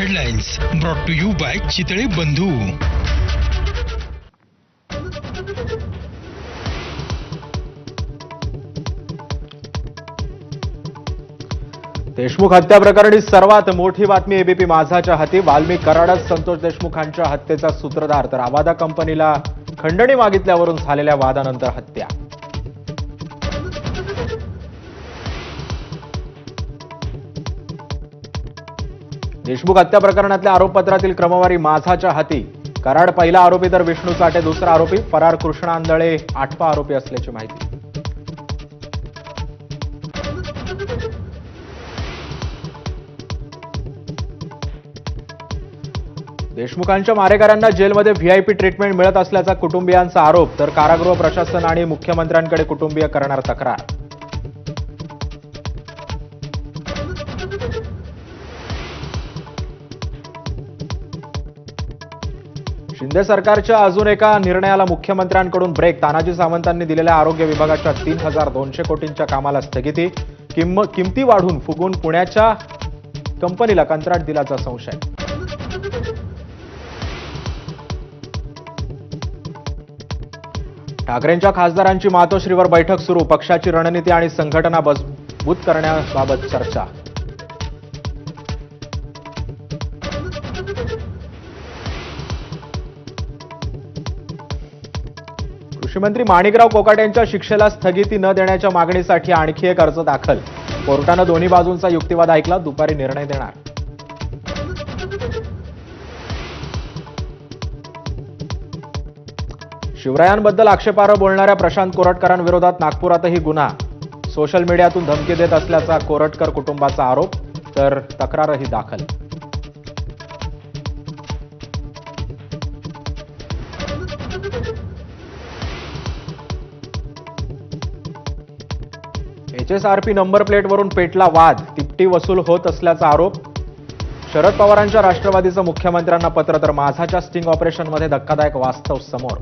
Headlines brought to you by Chitale Bandhu. Deshmukh हत्या प्रकरणी सर्वात मोठी बातमी एबीपी माझाच्या हाती. वाल्मिक कराडच संतोष देशमुखांच्या हत्येचा सूत्रधार, तर आवादा कंपनीला खंडणी मागितल्यावरून झालेल्या वादानंतर हत्या. देशमुख हत्या प्रकरणातल्या आरोपपत्रातील क्रमवारी माझाच्या हाती. कराड पहिला आरोपी तर विष्णू चाटे दुसरा आरोपी. फरार कृष्णा आंधळे आठवा आरोपी असल्याची माहिती. देशमुखांच्या मारेकऱ्यांना जेलमध्ये व्हीआयपी ट्रीटमेंट मिळत असल्याचा कुटुंबियांचा आरोप, तर कारागृह प्रशासन आणि मुख्यमंत्र्यांकडे कुटुंबीय करणार तक्रार. शिंदे सरकारच्या अजून एका निर्णयाला मुख्यमंत्र्यांकडून ब्रेक. तानाजी सावंतांनी दिलेल्या आरोग्य विभागाच्या 3,200 कोटींच्या कामाला स्थगिती. किमती वाढून फुगून पुण्याच्या कंपनीला कंत्राट दिल्याचा संशय. ठाकरेंच्या खासदारांची मातोश्रीवर बैठक सुरू. पक्षाची रणनीती आणि संघटना मजबूत करण्याबाबत चर्चा. कृषीमंत्री माणिकराव कोकाटेंच्या शिक्षेला स्थगिती न देण्याच्या मागणीसाठी आणखी एक अर्ज दाखल. कोर्टानं दोन्ही बाजूंचा युक्तिवाद ऐकला. दुपारी निर्णय देणार. शिवरायांबद्दल आक्षेपार्ह बोलणाऱ्या प्रशांत कोरटकरांविरोधात नागपुरातही गुन्हा. सोशल मीडियातून धमकी देत असल्याचा कोरटकर कुटुंबाचा आरोप, तर तक्रारही दाखल. HSRP नंबर प्लेटवरून पेटला वाद. तिपटी वसूल होत असल्याचा आरोप. शरद पवारांच्या राष्ट्रवादीचं मुख्यमंत्र्यांना पत्र, तर माझाच्या स्टिंग ऑपरेशनमध्ये धक्कादायक वास्तव समोर.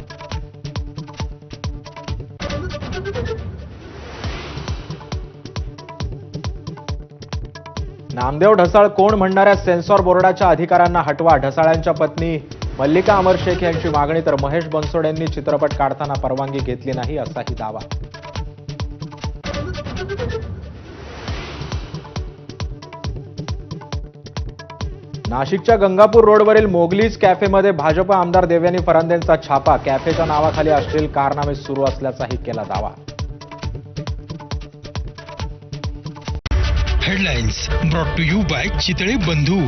नामदेव ढसाळ कोण म्हणणाऱ्या सेन्सॉर बोर्डाच्या अधिकाऱ्यांना हटवा. ढसाळांच्या पत्नी मल्लिका अमर शेख यांची मागणी, तर महेश बनसोडेंनी चित्रपट काढताना परवानगी घेतली नाही असाही दावा. नाशिकच्या गंगापूर रोडवरील मोगलीज कॅफेमध्ये भाजप आमदार देवयानी फरांदेंचा छापा. कॅफेच्या नावाखाली अश्लील कारनामे सुरू असल्याचाही केला दावा. Headlines brought to you by Chitale बंधू.